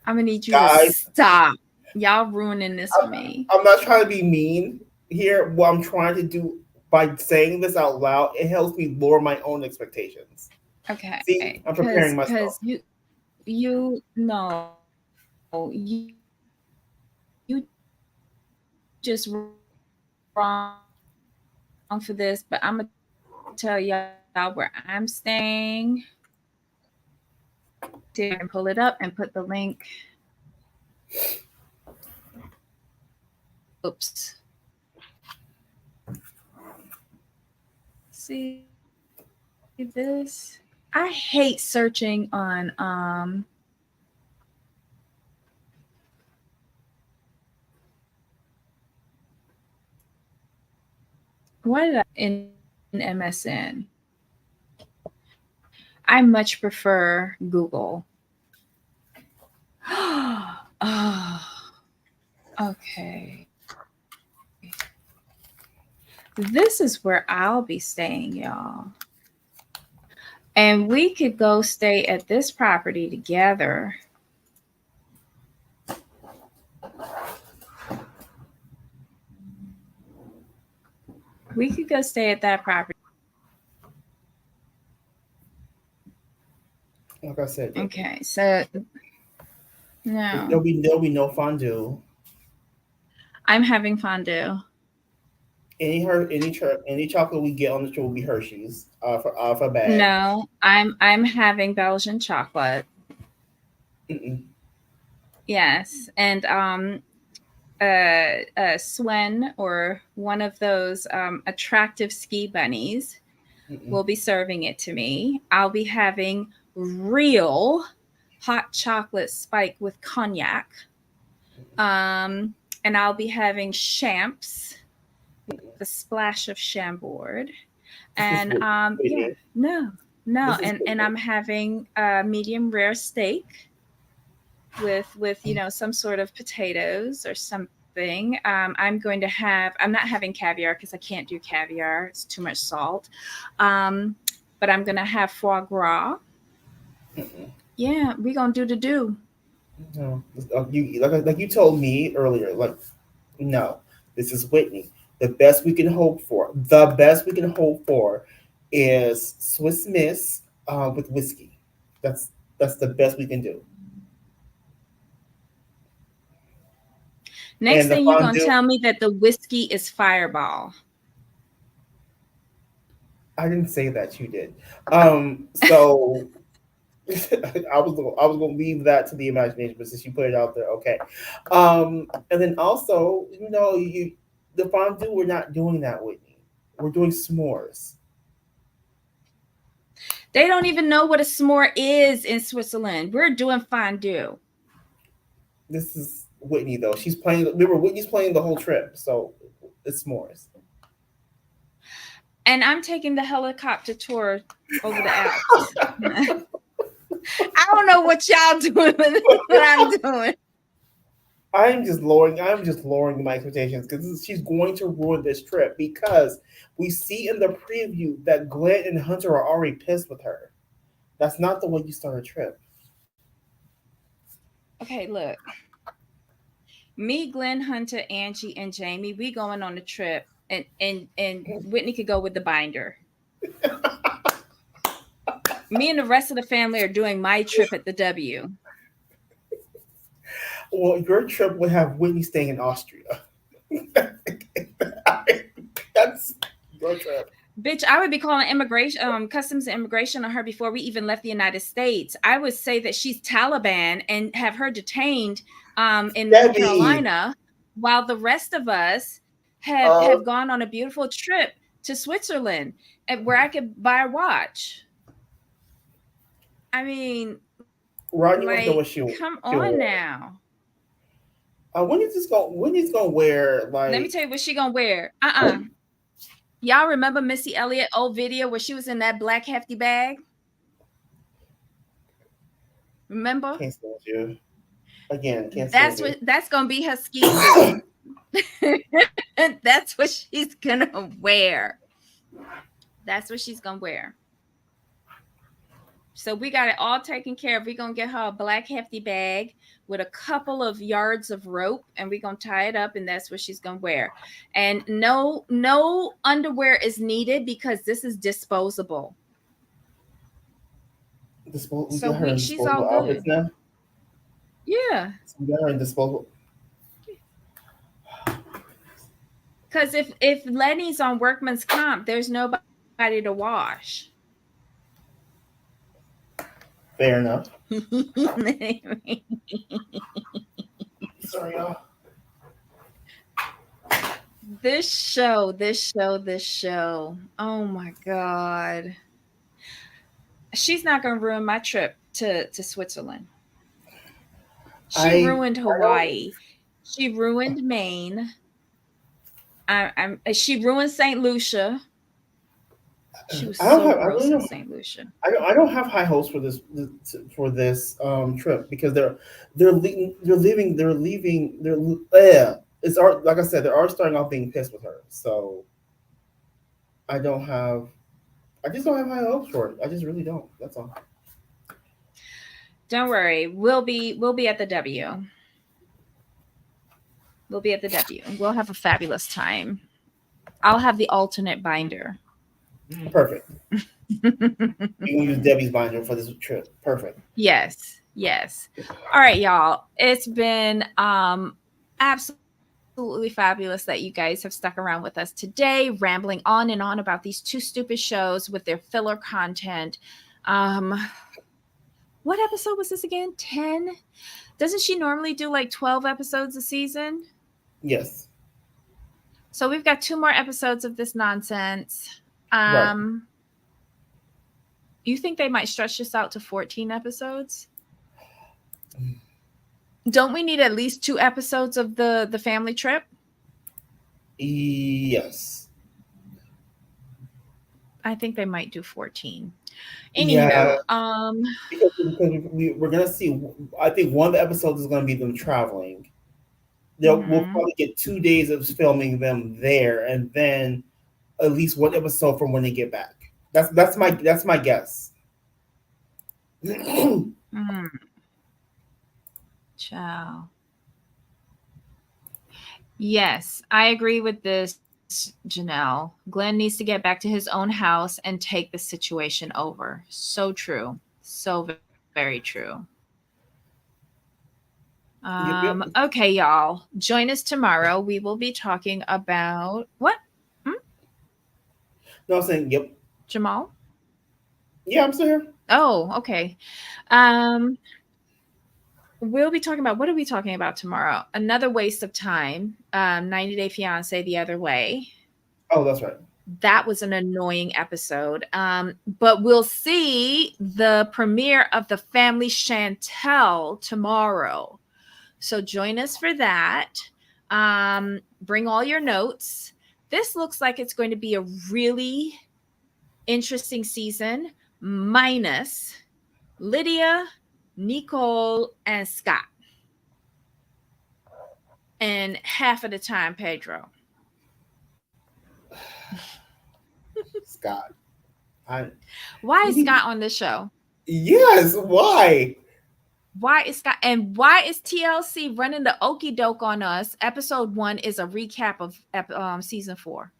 I'm gonna need you to Guys, stop. Y'all ruining this for me. I'm not trying to be mean here. What I'm trying to do by saying this out loud, it helps me lower my own expectations. Okay, See, I'm preparing myself. cause you no you just wrong for this, but I'm gonna tell y'all where I'm staying. See if I can pull it up and put the link. Oops. See this? I hate searching on why did I in MSN? I much prefer Google. Oh, okay. This is where I'll be staying, y'all. And we could go stay at this property together. We could go stay at that property. Like I said, Okay, so no, there'll be no fondue. I'm having fondue. Any chocolate we get on the trip will be Hershey's for a bag. No, I'm having Belgian chocolate. Mm-mm, Yes, and Swen or one of those attractive ski bunnies mm-mm, will be serving it to me. I'll be having real hot chocolate spike with cognac. Um, and I'll be having champs mm-mm. with a splash of Chambord. This is And yeah, Whitney. no, This is and Whitney. I'm having a medium rare steak with some sort of potatoes or something. I'm going to have. I'm not having caviar because I can't do caviar. It's too much salt. Um, but I'm gonna have foie gras. Mm-mm. Yeah, we gonna do the do. No, you like you told me earlier. Like, no, this is Whitney. The best we can hope for. The best we can hope for is Swiss Miss with whiskey. That's that's the best we can do. Next And the thing you gonna fondue. tell me that the whiskey is Fireball. I didn't say that. You did. So I was gonna leave that to the imagination, but since you put it out there, okay. And then also, the fondue, we're not doing that, Whitney. We're doing s'mores. They don't even know what a s'more is in Switzerland. We're doing fondue. This is Whitney though. She's playing. Remember, Whitney's playing the whole trip, so it's s'mores. And I'm taking the helicopter tour over the Alps. I don't know what y'all doing, but what I'm doing. I'm just lowering my expectations because she's going to ruin this trip because we see in the preview that Glenn and Hunter are already pissed with her. That's not the way you start a trip. Okay, look. Me, Glenn, Hunter, Angie, and Jamie, we going on a trip, and Whitney could go with the binder. Me and the rest of the family are doing my trip at the W. Well, your trip would have Whitney staying in Austria. That's your trip. Bitch, I would be calling immigration, customs and immigration on her before we even left the United States. I would say that she's Taliban and have her detained in North Debbie, Carolina, while the rest of us uh, have gone on a beautiful trip to Switzerland, where I could buy a watch. I mean, Rodney wants to know Like, what come she'll on wear. now. When he's gonna wear Let me like tell you what she gonna wear. Y'all remember Missy Elliott old video where she was in that black hefty bag? Remember? can't stand you again. Can't stand That's you. what that's gonna be her ski suit. That's what she's gonna wear. That's what she's gonna wear. So we got it all taken care of. We're gonna get her a black hefty bag with a couple of yards of rope, and we're gonna tie it up, and that's what she's gonna wear. And no underwear is needed because this is disposable. We So got her in she's all disposable outfits good. now. Yeah. So we got her in disposable. Because if Lenny's on workman's comp, there's nobody to wash. Fair enough. Sorry, y'all. This show. Oh my God. She's not gonna ruin my trip to Switzerland. She ruined I don't. Hawaii. She ruined Maine. She ruined St. Lucia. She was I don't so have. I really gross in don't. St. Lucia. I don't have high hopes for this trip because they're yeah. Like I said, they are starting off being pissed with her. So I don't have. I just don't have high hopes for it. I just really don't. That's all. Don't worry, we'll be at the W. We'll be at the W. We'll have a fabulous time. I'll have the alternate binder. Perfect. You can use Debbie's binder for this trip. Perfect. Yes, yes. All right, y'all. It's been absolutely fabulous that you guys have stuck around with us today, rambling on and on about these two stupid shows with their filler content. What episode was this again? 10? Doesn't she normally do like 12 episodes a season? Yes. So we've got 2 more episodes of this nonsense. Right. You think they might stretch this out to 14 episodes? Don't we need at least 2 episodes of the family trip? Yes. I think they might do 14. Yeah. Anywho, Because we're gonna see. I think one of the episodes is gonna be them traveling. We'll mhm. probably get 2 days of filming them there, and then at least one episode from when they get back. That's my guess. Mm, ciao. Yes, I agree with this, Janelle. Glenn needs to get back to his own house and take the situation over. So true. So very true. Yep, yep. Okay, y'all. Join us tomorrow. We will be talking about what? Hmm? No, I'm saying yep. Jamal? Yeah, I'm still here. Oh, okay. Um, we'll be talking about what are we talking about tomorrow? Another waste of time. 90 Day Fiance the other way. Oh, that's right. That was an annoying episode. But we'll see the premiere of The Family Chantel tomorrow. So join us for that. Bring all your notes. This looks like it's going to be a really interesting season, minus Lydia, Nicole, and Scott. And half of the time, Pedro. Scott. I Why is Scott on this show? Yes, why? Why is Scott and why is TLC running the okey doke on us? Episode 1 is a recap of season 4.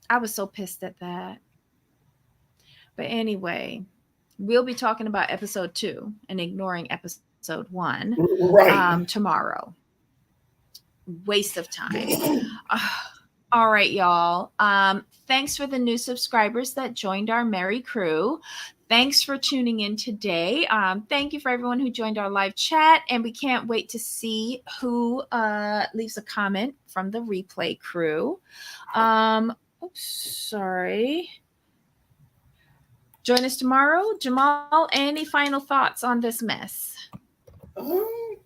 I was so pissed at that. But anyway, we'll be talking about episode 2 and ignoring episode 1 Right. tomorrow. Waste of time. All right, y'all. Thanks for the new subscribers that joined our merry crew. Thanks for tuning in today. Thank you for everyone who joined our live chat, and we can't wait to see who leaves a comment from the replay crew. Oops, sorry. Join us tomorrow. Jamal, any final thoughts on this mess?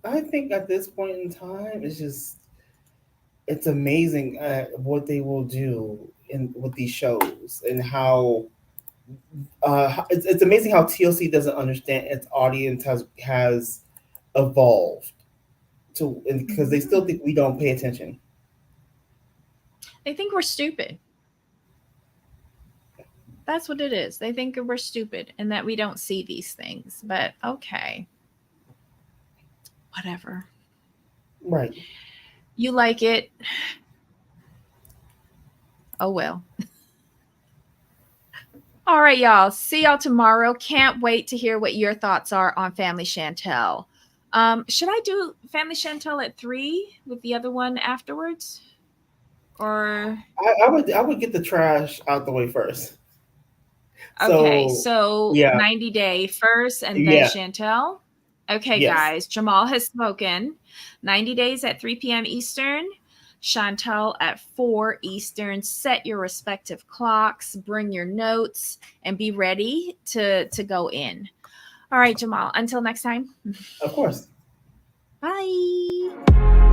I think at this point in time, it's amazing what they will do in with these shows and how it's amazing how TLC doesn't understand its audience has evolved to because they still Mhm. think we don't pay attention. They think we're stupid. That's what it is. They think we're stupid and that we don't see these things. But okay, whatever. Right. You like it. Oh well. All right, y'all. See y'all tomorrow. Can't wait to hear what your thoughts are on Family Chantel. Should I do Family Chantel at 3 with the other one afterwards? Or I would get the trash out the way first. okay, So so yeah, 90 Day first and then yeah, Chantel. Okay, yes, guys, Jamal has spoken. 90 days at 3 p.m. Eastern, Chantel at 4 Eastern. Set your respective clocks, bring your notes, and be ready to go in. All right, Jamal, until next time. of course. Bye.